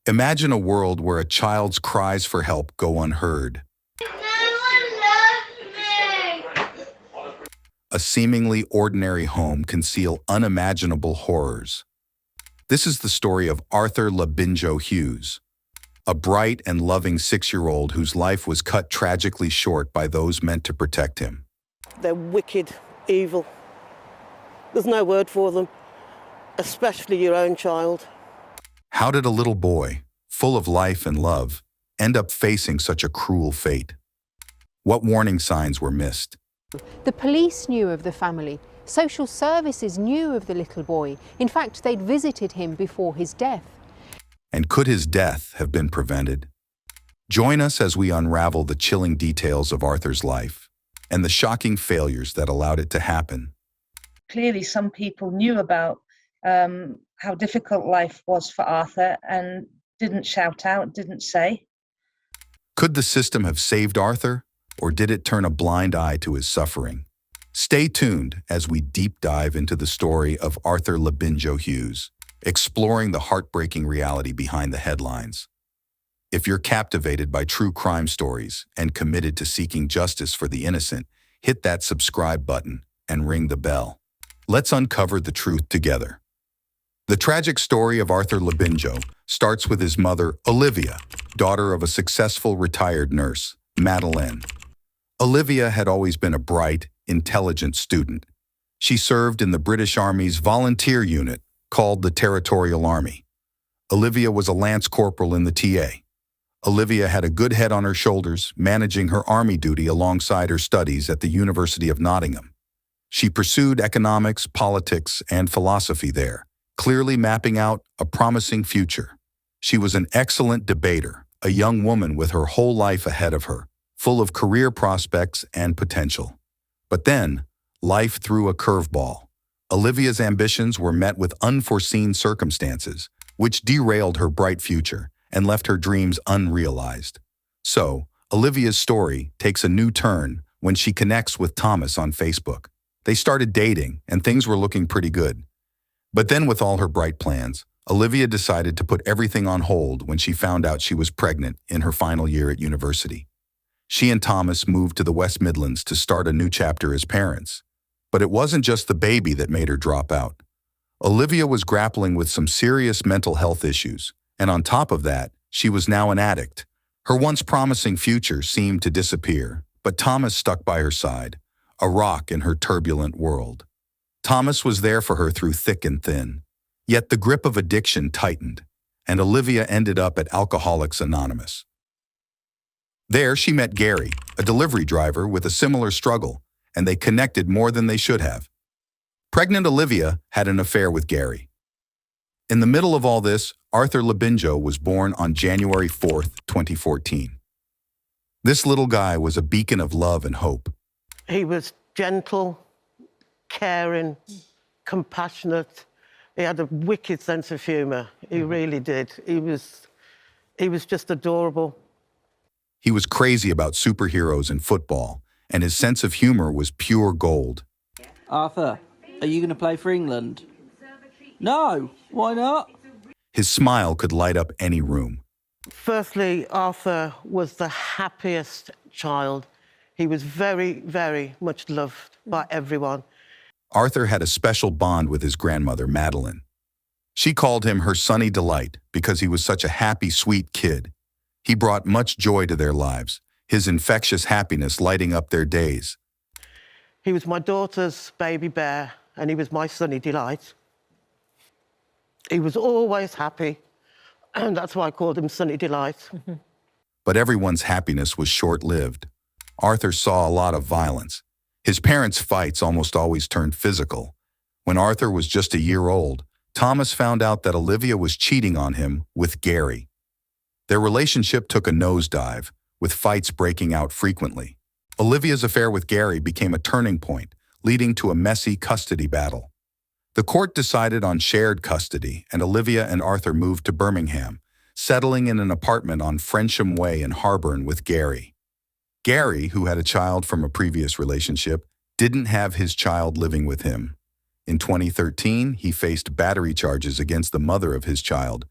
Imagine a world where a child's cries for help go unheard. No one loves me. A seemingly ordinary home conceal unimaginable horrors. This is the story of Arthur Labinjo-Hughes, a bright and loving 6-year-old whose life was cut tragically short by those meant to protect him. They're wicked, evil. There's no word for them, especially your own child. How did a little boy, full of life and love, end up facing such a cruel fate? What warning signs were missed? The police knew of the family. Social services knew of the little boy. In fact, they'd visited him before his death. And could his death have been prevented? Join us as we unravel the chilling details of Arthur's life and the shocking failures that allowed it to happen. Clearly, some people knew about how difficult life was for Arthur and didn't shout out, didn't say. Could the system have saved Arthur, or did it turn a blind eye to his suffering? Stay tuned as we deep dive into the story of Arthur Labinjo-Hughes, exploring the heartbreaking reality behind the headlines. If you're captivated by true crime stories and committed to seeking justice for the innocent, hit that subscribe button and ring the bell. Let's uncover the truth together. The tragic story of Arthur Labinjo starts with his mother, Olivia, daughter of a successful retired nurse, Madeleine. Olivia had always been a bright, intelligent student. She served in the British Army's volunteer unit called the Territorial Army. Olivia was a lance corporal in the TA. Olivia had a good head on her shoulders, managing her army duty alongside her studies at the University of Nottingham. She pursued economics, politics, and philosophy there, clearly mapping out a promising future. She was an excellent debater, a young woman with her whole life ahead of her, full of career prospects and potential. But then, life threw a curveball. Olivia's ambitions were met with unforeseen circumstances, which derailed her bright future and left her dreams unrealized. So, Olivia's story takes a new turn when she connects with Thomas on Facebook. They started dating, and things were looking pretty good. But then, with all her bright plans, Olivia decided to put everything on hold when she found out she was pregnant in her final year at university. She and Thomas moved to the West Midlands to start a new chapter as parents. But it wasn't just the baby that made her drop out. Olivia was grappling with some serious mental health issues, and on top of that, she was now an addict. Her once promising future seemed to disappear, but Thomas stuck by her side, a rock in her turbulent world. Thomas was there for her through thick and thin. Yet the grip of addiction tightened, and Olivia ended up at Alcoholics Anonymous. There she met Gary, a delivery driver with a similar struggle, and they connected more than they should have. Pregnant Olivia had an affair with Gary. In the middle of all this, Arthur Labinjo was born on January 4th, 2014. This little guy was a beacon of love and hope. He was gentle, caring, compassionate. He had a wicked sense of humour. He really did. He was just adorable. He was crazy about superheroes and football, and his sense of humor was pure gold. Arthur, are you going to play for England? No, why not? His smile could light up any room. Firstly, Arthur was the happiest child. He was very, very much loved by everyone. Arthur had a special bond with his grandmother, Madeleine. She called him her sunny delight because he was such a happy, sweet kid. He brought much joy to their lives, his infectious happiness lighting up their days. He was my daughter's baby bear, and he was my sunny delight. He was always happy, and that's why I called him Sunny Delight. But everyone's happiness was short-lived. Arthur saw a lot of violence. His parents' fights almost always turned physical. When Arthur was just a year old, Thomas found out that Olivia was cheating on him with Gary. Their relationship took a nosedive, with fights breaking out frequently. Olivia's affair with Gary became a turning point, leading to a messy custody battle. The court decided on shared custody, and Olivia and Arthur moved to Birmingham, settling in an apartment on Frensham Way in Harborne with Gary. Gary, who had a child from a previous relationship, didn't have his child living with him. In 2013, he faced battery charges against the mother of his child,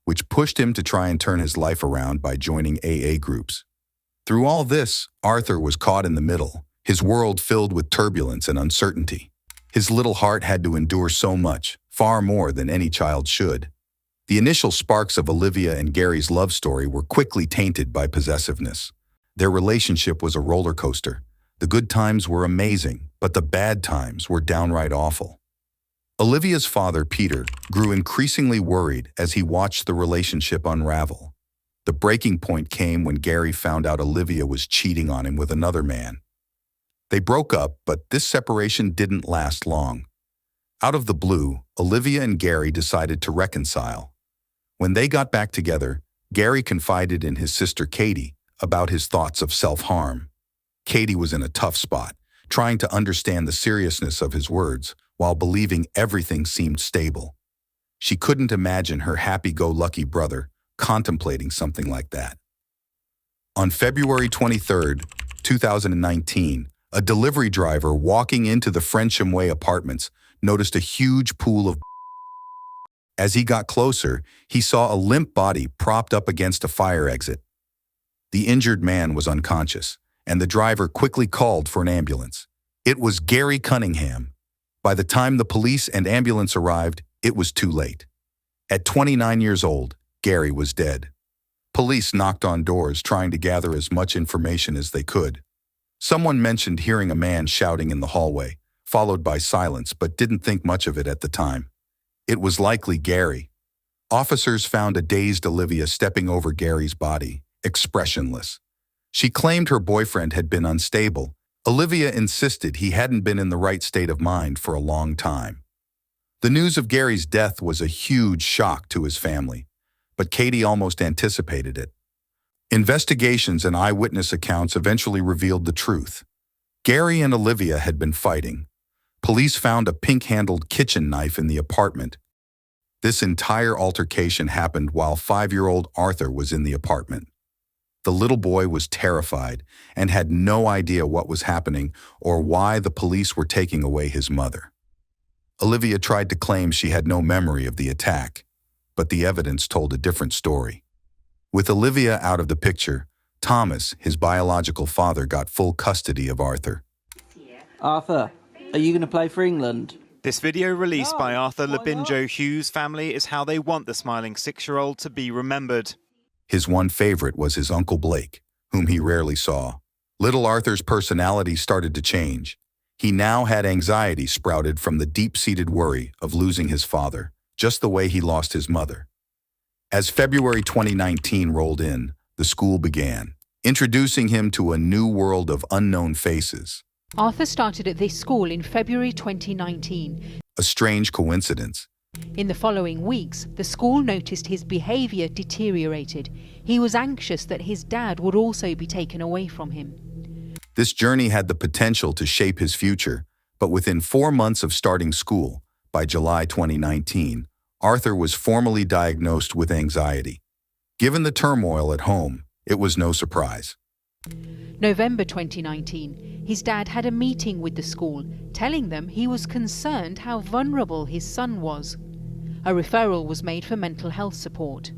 which pushed him to try and turn his life around by joining AA groups. Through all this, Arthur was caught in the middle, his world filled with turbulence and uncertainty. His little heart had to endure so much, far more than any child should. The initial sparks of Olivia and Gary's love story were quickly tainted by possessiveness. Their relationship was a roller coaster. The good times were amazing, but the bad times were downright awful. Olivia's father, Peter, grew increasingly worried as he watched the relationship unravel. The breaking point came when Gary found out Olivia was cheating on him with another man. They broke up, but this separation didn't last long. Out of the blue, Olivia and Gary decided to reconcile. When they got back together, Gary confided in his sister Katie about his thoughts of self-harm. Katie was in a tough spot, trying to understand the seriousness of his words while believing everything seemed stable. She couldn't imagine her happy-go-lucky brother contemplating something like that. On February 23, 2019, a delivery driver walking into the Frensham Way apartments noticed a huge pool of. As he got closer, he saw a limp body propped up against a fire exit. The injured man was unconscious, and the driver quickly called for an ambulance. It was Gary Cunningham. By the time the police and ambulance arrived, it was too late. At 29 years old, Gary was dead. Police knocked on doors trying to gather as much information as they could. Someone mentioned hearing a man shouting in the hallway, followed by silence, but didn't think much of it at the time. It was likely Gary. Officers found a dazed Olivia stepping over Gary's body, expressionless. She claimed her boyfriend had been unstable. Olivia insisted he hadn't been in the right state of mind for a long time. The news of Gary's death was a huge shock to his family, but Katie almost anticipated it. Investigations and eyewitness accounts eventually revealed the truth. Gary and Olivia had been fighting. Police found a pink-handled kitchen knife in the apartment. This entire altercation happened while 5-year-old Arthur was in the apartment. The little boy was terrified and had no idea what was happening or why the police were taking away his mother. Olivia tried to claim she had no memory of the attack, but the evidence told a different story. With Olivia out of the picture, Thomas, his biological father, got full custody of Arthur. Arthur, are you going to play for England? This video released by Arthur why not? Labinjo-Hughes' family is how they want the smiling 6-year-old to be remembered. His one favorite was his Uncle Blake, whom he rarely saw. Little Arthur's personality started to change. He now had anxiety sprouted from the deep-seated worry of losing his father, just the way he lost his mother. As February 2019 rolled in, the school began, introducing him to a new world of unknown faces. Arthur started at this school in February 2019. A strange coincidence. In the following weeks, the school noticed his behaviour deteriorated. He was anxious that his dad would also be taken away from him. This journey had the potential to shape his future, but within 4 months of starting school, by July 2019, Arthur was formally diagnosed with anxiety. Given the turmoil at home, it was no surprise. November 2019, his dad had a meeting with the school, telling them he was concerned how vulnerable his son was. A referral was made for mental health support.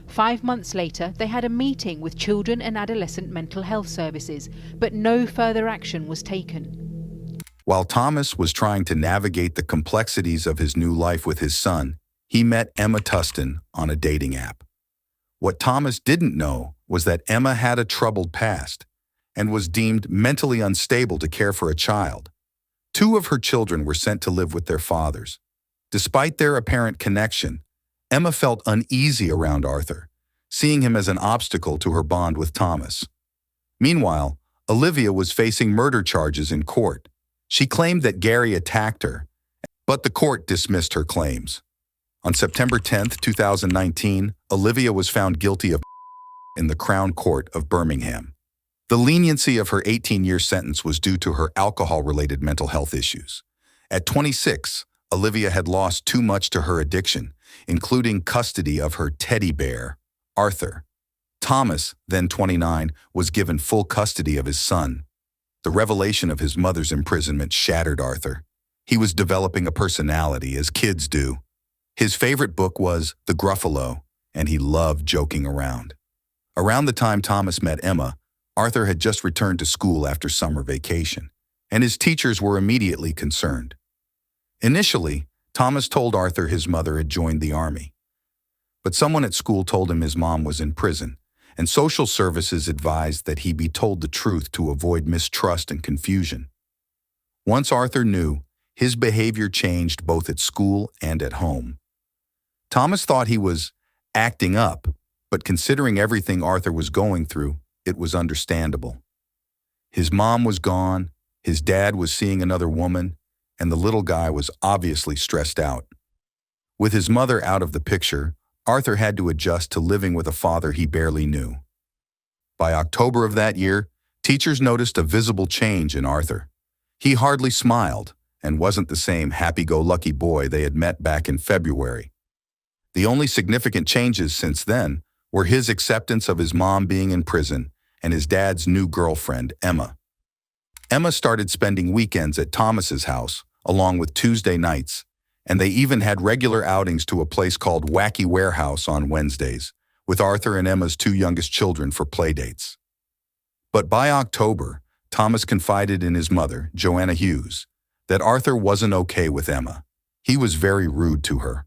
5 months later, they had a meeting with children and adolescent mental health services, but no further action was taken. While Thomas was trying to navigate the complexities of his new life with his son, he met Emma Tustin on a dating app. What Thomas didn't know was that Emma had a troubled past and was deemed mentally unstable to care for a child. 2 of her children were sent to live with their fathers. Despite their apparent connection, Emma felt uneasy around Arthur, seeing him as an obstacle to her bond with Thomas. Meanwhile, Olivia was facing murder charges in court. She claimed that Gary attacked her, but the court dismissed her claims. On September 10, 2019, Olivia was found guilty of in the Crown Court of Birmingham. The leniency of her 18-year sentence was due to her alcohol-related mental health issues. At 26, Olivia had lost too much to her addiction, including custody of her teddy bear, Arthur. Thomas, then 29, was given full custody of his son. The revelation of his mother's imprisonment shattered Arthur. He was developing a personality, as kids do. His favorite book was The Gruffalo, and he loved joking around. Around the time Thomas met Emma, Arthur had just returned to school after summer vacation, and his teachers were immediately concerned. Initially, Thomas told Arthur his mother had joined the army. But someone at school told him his mom was in prison, and social services advised that he be told the truth to avoid mistrust and confusion. Once Arthur knew, his behavior changed both at school and at home. Thomas thought he was acting up, but considering everything Arthur was going through, it was understandable. His mom was gone, his dad was seeing another woman, and the little guy was obviously stressed out. With his mother out of the picture, Arthur had to adjust to living with a father he barely knew. By October of that year, teachers noticed a visible change in Arthur. He hardly smiled and wasn't the same happy-go-lucky boy they had met back in February. The only significant changes since then were his acceptance of his mom being in prison and his dad's new girlfriend, Emma. Emma started spending weekends at Thomas's house, along with Tuesday nights, and they even had regular outings to a place called Wacky Warehouse on Wednesdays, with Arthur and Emma's two youngest children for playdates. But by October, Thomas confided in his mother, Joanna Hughes, that Arthur wasn't okay with Emma. He was very rude to her.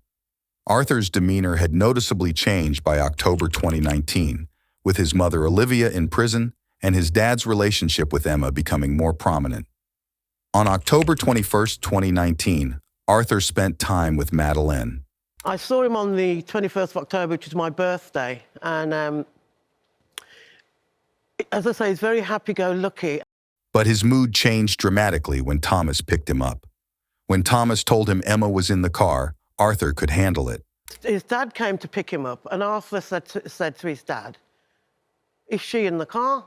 Arthur's demeanor had noticeably changed by October 2019, with his mother Olivia in prison and his dad's relationship with Emma becoming more prominent. On October 21st, 2019, Arthur spent time with Madeleine. I saw him on the 21st of October, which is my birthday, and as I say, he's very happy-go-lucky. But his mood changed dramatically when Thomas picked him up. When Thomas told him Emma was in the car, Arthur could handle it. His dad came to pick him up, and Arthur said to his dad, "Is she in the car?"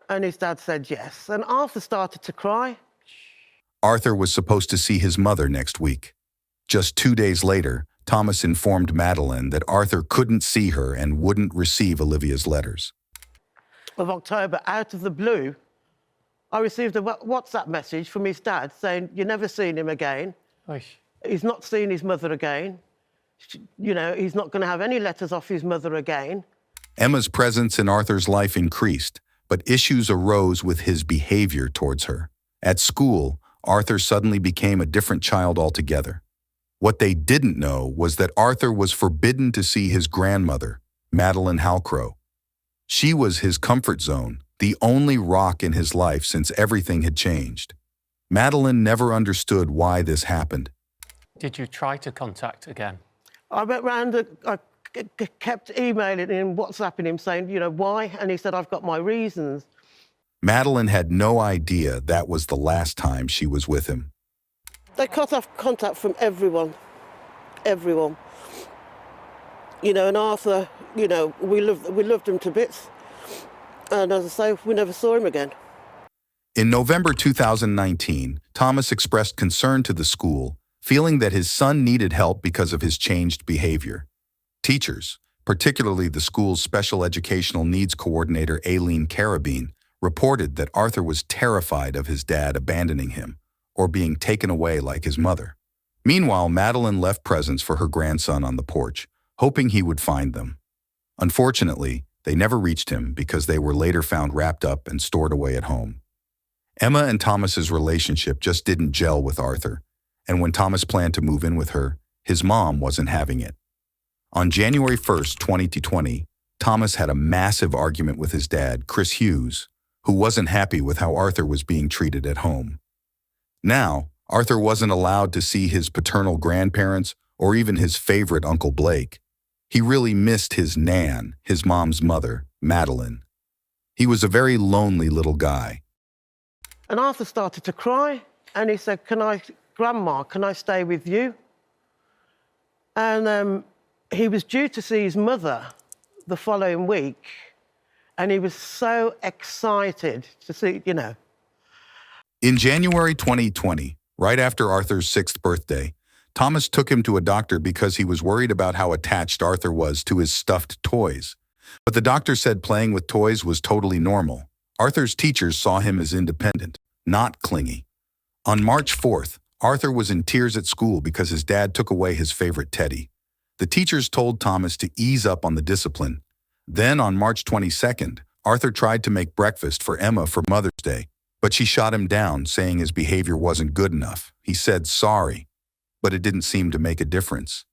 And his dad said yes, and Arthur started to cry. Arthur was supposed to see his mother next week. Just 2 days later, Thomas informed Madeleine that Arthur couldn't see her and wouldn't receive Olivia's letters. Of October, out of the blue, I received a WhatsApp message from his dad saying, "You've never seen him again. He's not seen his mother again. You know, he's not going to have any letters off his mother again." Emma's presence in Arthur's life increased, but issues arose with his behavior towards her. At school, Arthur suddenly became a different child altogether. What they didn't know was that Arthur was forbidden to see his grandmother, Madeleine Halcrow. She was his comfort zone, the only rock in his life since everything had changed. Madeleine never understood why this happened. Did you try to contact again? I went round, I kept emailing him, WhatsApping him, saying, you know, why? And he said, "I've got my reasons." Madeleine had no idea that was the last time she was with him. They cut off contact from everyone. Everyone. You know, and Arthur, you know, we loved him to bits. And as I say, we never saw him again. In November 2019, Thomas expressed concern to the school, feeling that his son needed help because of his changed behavior. Teachers, particularly the school's special educational needs coordinator Aileen Carabine, reported that Arthur was terrified of his dad abandoning him or being taken away like his mother. Meanwhile, Madeleine left presents for her grandson on the porch, hoping he would find them. Unfortunately, they never reached him because they were later found wrapped up and stored away at home. Emma and Thomas's relationship just didn't gel with Arthur, and when Thomas planned to move in with her, his mom wasn't having it. On January 1st, 2020, Thomas had a massive argument with his dad, Chris Hughes, who wasn't happy with how Arthur was being treated at home. Now, Arthur wasn't allowed to see his paternal grandparents or even his favorite Uncle Blake. He really missed his Nan, his mom's mother, Madeleine. He was a very lonely little guy. And Arthur started to cry, and he said, "Grandma, can I stay with you?" And he was due to see his mother the following week, and he was so excited to see, you know. In January 2020, right after Arthur's 6th birthday, Thomas took him to a doctor because he was worried about how attached Arthur was to his stuffed toys. But the doctor said playing with toys was totally normal. Arthur's teachers saw him as independent, not clingy. On March 4th, Arthur was in tears at school because his dad took away his favorite teddy. The teachers told Thomas to ease up on the discipline. Then, on March 22nd, Arthur tried to make breakfast for Emma for Mother's Day, but she shot him down, saying his behavior wasn't good enough. He said sorry, but it didn't seem to make a difference.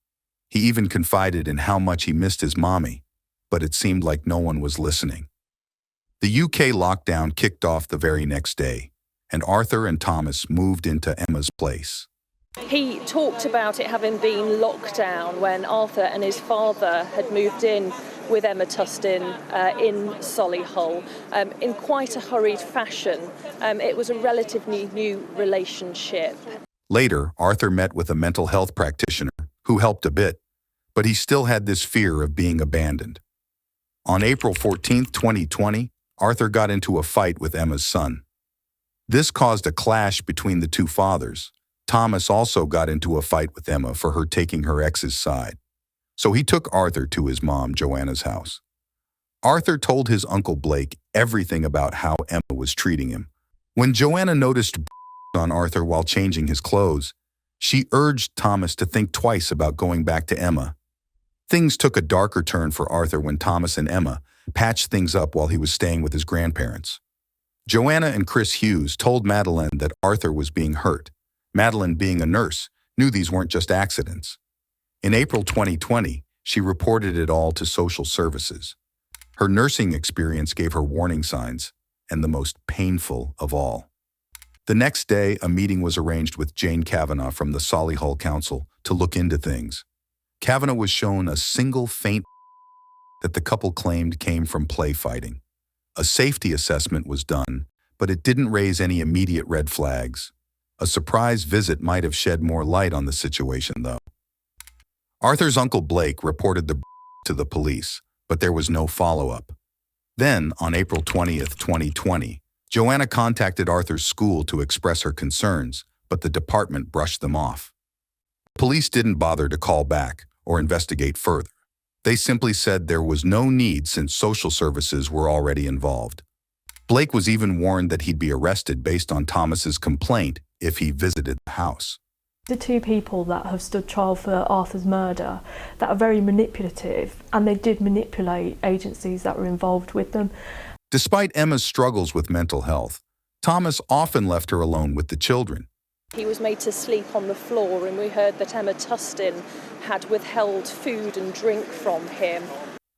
He even confided in how much he missed his mommy, but it seemed like no one was listening. The UK lockdown kicked off the very next day, and Arthur and Thomas moved into Emma's place. He talked about it having been locked down when Arthur and his father had moved in with Emma Tustin in Solihull in quite a hurried fashion. It was a relatively new relationship. Later, Arthur met with a mental health practitioner who helped a bit, but he still had this fear of being abandoned. On April 14, 2020, Arthur got into a fight with Emma's son. This caused a clash between the two fathers. Thomas also got into a fight with Emma for her taking her ex's side. So he took Arthur to his mom, Joanna's house. Arthur told his uncle Blake everything about how Emma was treating him. When Joanna noticed on Arthur while changing his clothes, she urged Thomas to think twice about going back to Emma. Things took a darker turn for Arthur when Thomas and Emma patched things up while he was staying with his grandparents. Joanna and Chris Hughes told Madeleine that Arthur was being hurt. Madeleine, being a nurse, knew these weren't just accidents. In April 2020, she reported it all to social services. Her nursing experience gave her warning signs, and the most painful of all. The next day, a meeting was arranged with Jane Kavanagh from the Solihull Council to look into things. Kavanagh was shown a single faint that the couple claimed came from play fighting. A safety assessment was done, but it didn't raise any immediate red flags. A surprise visit might have shed more light on the situation, though. Arthur's uncle Blake reported the to the police, but there was no follow-up. Then, on April 20th, 2020, Joanna contacted Arthur's school to express her concerns, but the department brushed them off. Police didn't bother to call back or investigate further. They simply said there was no need since social services were already involved. Blake was even warned that he'd be arrested based on Thomas's complaint if he visited the house. The two people that have stood trial for Arthur's murder that are very manipulative, and they did manipulate agencies that were involved with them. Despite Emma's struggles with mental health, Thomas often left her alone with the children. He was made to sleep on the floor, and we heard that Emma Tustin had withheld food and drink from him.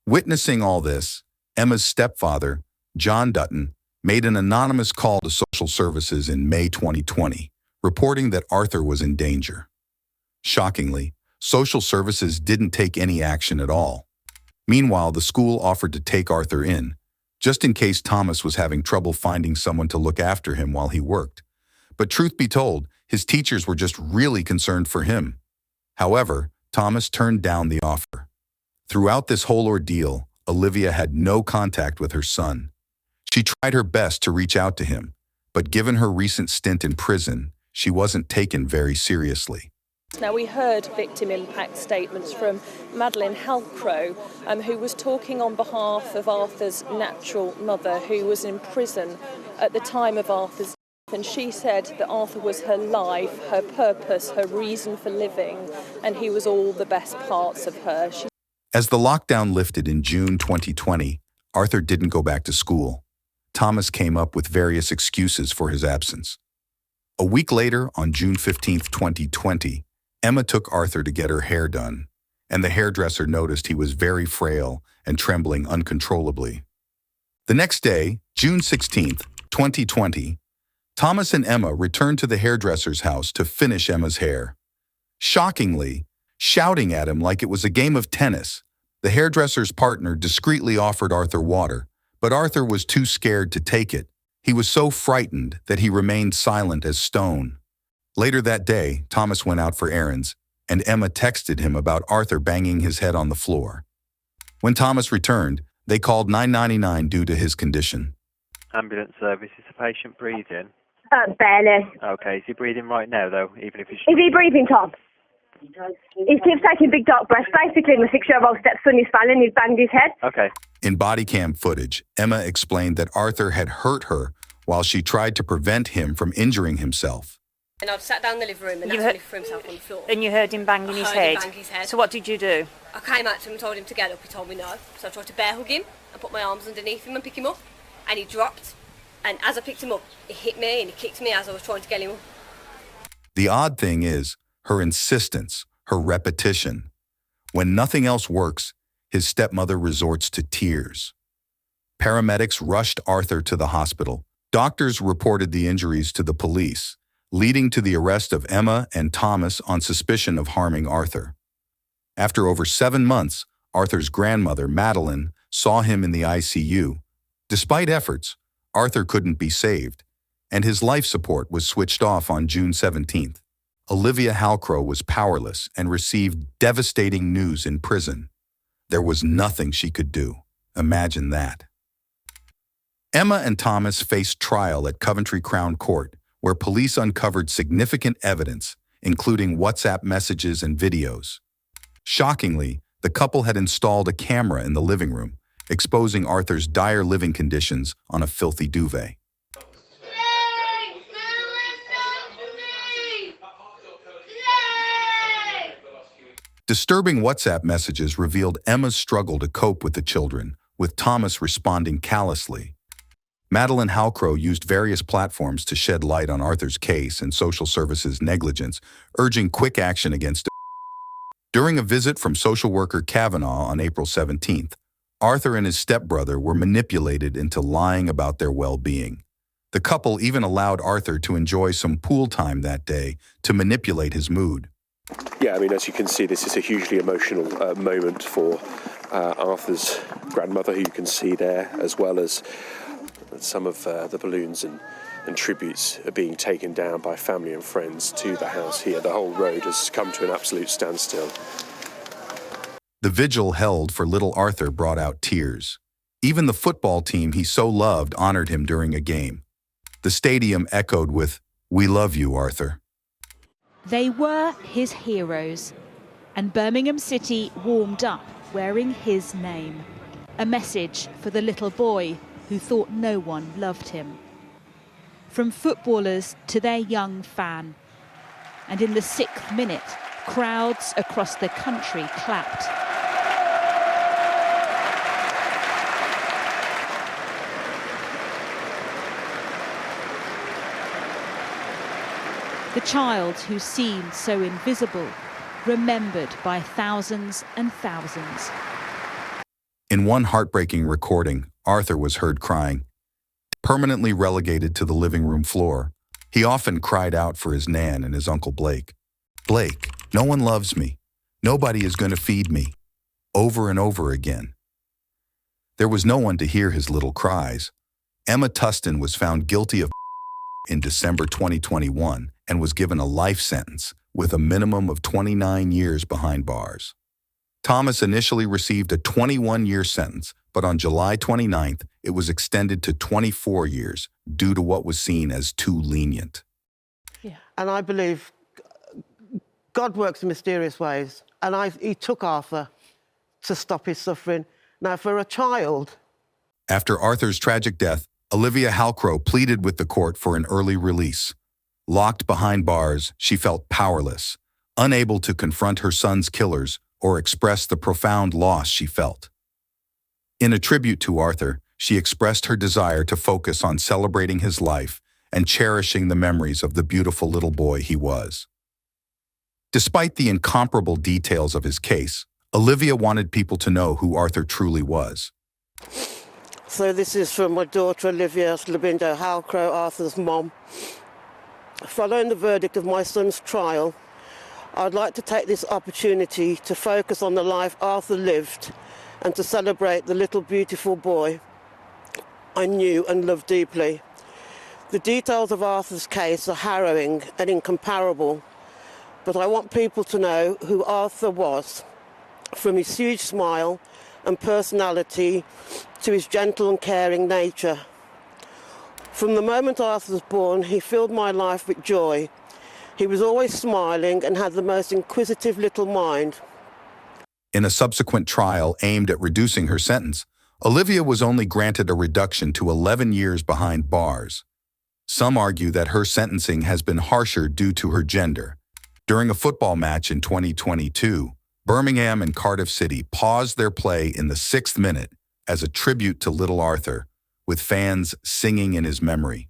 Witnessing all this, Emma's stepfather, John Dutton, made an anonymous call to social services in May 2020, reporting that Arthur was in danger. Shockingly, social services didn't take any action at all. Meanwhile, the school offered to take Arthur in, just in case Thomas was having trouble finding someone to look after him while he worked. But truth be told, his teachers were just really concerned for him. However, Thomas turned down the offer. Throughout this whole ordeal, Olivia had no contact with her son. She tried her best to reach out to him, but given her recent stint in prison, she wasn't taken very seriously. Now, we heard victim impact statements from Madeleine Halcrow, who was talking on behalf of Arthur's natural mother, who was in prison at the time of Arthur's death. And she said that Arthur was her life, her purpose, her reason for living, and he was all the best parts of her. As the lockdown lifted in June 2020, Arthur didn't go back to school. Thomas came up with various excuses for his absence. A week later, on June 15, 2020, Emma took Arthur to get her hair done, and the hairdresser noticed he was very frail and trembling uncontrollably. The next day, June 16, 2020, Thomas and Emma returned to the hairdresser's house to finish Emma's hair. Shockingly, shouting at him like it was a game of tennis, the hairdresser's partner discreetly offered Arthur water, but Arthur was too scared to take it. He was so frightened that he remained silent as stone. Later that day, Thomas went out for errands, and Emma texted him about Arthur banging his head on the floor. When Thomas returned, they called 999 due to his condition. Ambulance service, is the patient breathing? Barely. Okay, is he breathing right now, though, even if he's... Is he breathing, Tom? He keeps taking big dark breaths. Basically, my 6-year-old stepson is falling, he's banged his head. Okay. In body cam footage, Emma explained that Arthur had hurt her while she tried to prevent him from injuring himself. And I'd sat down in the living room and that's when he threw himself on the floor. And you heard him banging his head? Him bang his head. So what did you do? I came out to him and told him to get up. He told me no. So I tried to bear hug him and put my arms underneath him and pick him up. And he dropped. And as I picked him up, he hit me and he kicked me as I was trying to get him up. The odd thing is her insistence, her repetition. When nothing else works, his stepmother resorts to tears. Paramedics rushed Arthur to the hospital. Doctors reported the injuries to the police, leading to the arrest of Emma and Thomas on suspicion of harming Arthur. After over 7 months, Arthur's grandmother, Madeline, saw him in the ICU. Despite efforts, Arthur couldn't be saved, and his life support was switched off on June 17th. Olivia Halcrow was powerless and received devastating news in prison. There was nothing she could do. Imagine that. Emma and Thomas faced trial at Coventry Crown Court, where police uncovered significant evidence, including WhatsApp messages and videos. Shockingly, the couple had installed a camera in the living room, exposing Arthur's dire living conditions on a filthy duvet. Disturbing WhatsApp messages revealed Emma's struggle to cope with the children, with Thomas responding callously. Madeline Halcrow used various platforms to shed light on Arthur's case and social services negligence, urging quick action against him. During a visit from social worker Kavanaugh on April 17th, Arthur and his stepbrother were manipulated into lying about their well-being. The couple even allowed Arthur to enjoy some pool time that day to manipulate his mood. Yeah, I mean, as you can see, this is a hugely emotional moment for Arthur's grandmother, who you can see there, as well as some of the balloons and tributes are being taken down by family and friends to the house here. The whole road has come to an absolute standstill. The vigil held for little Arthur brought out tears. Even the football team he so loved honored him during a game. The stadium echoed with, "We love you, Arthur." They were his heroes, and Birmingham City warmed up wearing his name. A message for the little boy who thought no one loved him. From footballers to their young fan. And in the 6th minute, crowds across the country clapped. The child who seemed so invisible, remembered by thousands and thousands. In one heartbreaking recording, Arthur was heard crying. Permanently relegated to the living room floor, he often cried out for his Nan and his Uncle Blake. "Blake, no one loves me. Nobody is going to feed me." Over and over again. There was no one to hear his little cries. Emma Tustin was found guilty of in December 2021 and was given a life sentence with a minimum of 29 years behind bars. Thomas initially received a 21-year sentence, but on July 29th, it was extended to 24 years due to what was seen as too lenient. Yeah. And I believe God works in mysterious ways, and he took Arthur to stop his suffering. Now, for a child... After Arthur's tragic death, Olivia Halcrow pleaded with the court for an early release. Locked behind bars, she felt powerless, unable to confront her son's killers or express the profound loss she felt. In a tribute to Arthur, she expressed her desire to focus on celebrating his life and cherishing the memories of the beautiful little boy he was. Despite the incomparable details of his case, Olivia wanted people to know who Arthur truly was. So this is from my daughter, Olivia Labinjo-Hughes, Arthur's mom. Following the verdict of my son's trial, I'd like to take this opportunity to focus on the life Arthur lived and to celebrate the little beautiful boy I knew and loved deeply. The details of Arthur's case are harrowing and incomparable, but I want people to know who Arthur was, from his huge smile and personality to his gentle and caring nature. From the moment Arthur was born, he filled my life with joy. He was always smiling and had the most inquisitive little mind. In a subsequent trial aimed at reducing her sentence, Olivia was only granted a reduction to 11 years behind bars. Some argue that her sentencing has been harsher due to her gender. During a football match in 2022, Birmingham and Cardiff City paused their play in the 6th minute as a tribute to little Arthur, with fans singing in his memory.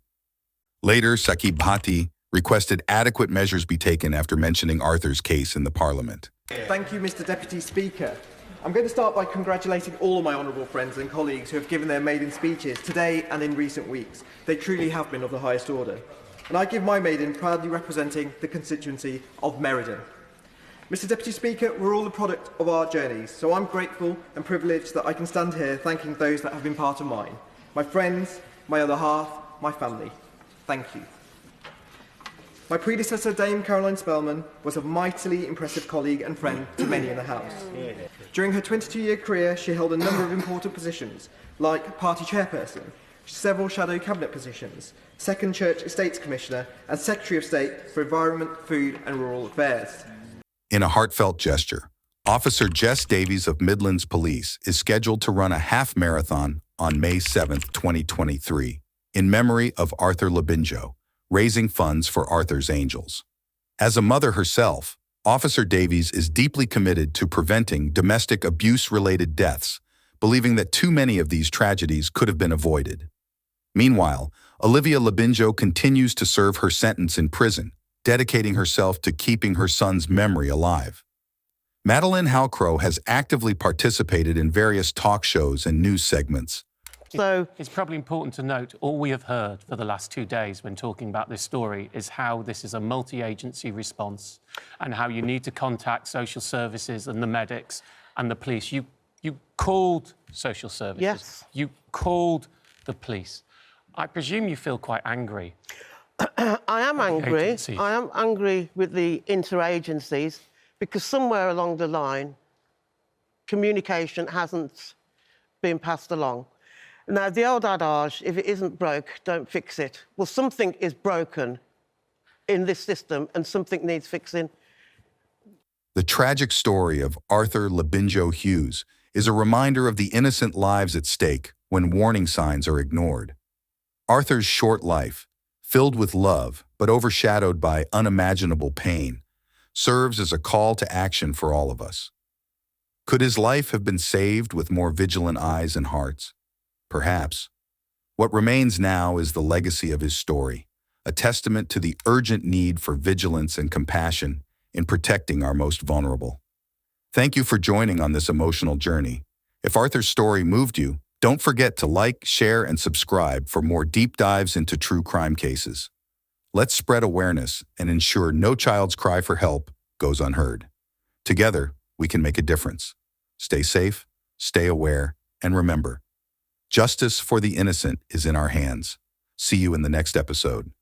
Later, Saqib Bhatti requested adequate measures be taken after mentioning Arthur's case in the Parliament. Thank you, Mr. Deputy Speaker. I'm going to start by congratulating all of my honourable friends and colleagues who have given their maiden speeches today and in recent weeks. They truly have been of the highest order. And I give my maiden proudly representing the constituency of Meriden. Mr. Deputy Speaker, we're all the product of our journeys, so I'm grateful and privileged that I can stand here thanking those that have been part of mine. My friends, my other half, my family. Thank you. My predecessor, Dame Caroline Spellman, was a mightily impressive colleague and friend to many in the House. During her 22-year career, she held a number of important positions, like party chairperson, several shadow cabinet positions, Second Church Estates Commissioner, and Secretary of State for Environment, Food and Rural Affairs. In a heartfelt gesture, Officer Jess Davies of Midlands Police is scheduled to run a half marathon on May 7, 2023, in memory of Arthur Labinjo, raising funds for Arthur's Angels. As a mother herself, Officer Davies is deeply committed to preventing domestic abuse-related deaths, believing that too many of these tragedies could have been avoided. Meanwhile, Olivia Labinjo continues to serve her sentence in prison, dedicating herself to keeping her son's memory alive. Madeleine Halcrow has actively participated in various talk shows and news segments. So it's probably important to note all we have heard for the last 2 days when talking about this story is how this is a multi-agency response and how you need to contact social services and the medics and the police. You called social services. Yes. You called the police. I presume you feel quite angry. I am angry. Agencies. I am angry with the interagencies because somewhere along the line, communication hasn't been passed along. Now, the old adage, if it isn't broke, don't fix it. Well, something is broken in this system and something needs fixing. The tragic story of Arthur Labinjo-Hughes is a reminder of the innocent lives at stake when warning signs are ignored. Arthur's short life, filled with love but overshadowed by unimaginable pain, serves as a call to action for all of us. Could his life have been saved with more vigilant eyes and hearts? Perhaps. What remains now is the legacy of his story, a testament to the urgent need for vigilance and compassion in protecting our most vulnerable. Thank you for joining on this emotional journey. If Arthur's story moved you, don't forget to like, share, and subscribe for more deep dives into true crime cases. Let's spread awareness and ensure no child's cry for help goes unheard. Together, we can make a difference. Stay safe, stay aware, and remember, justice for the innocent is in our hands. See you in the next episode.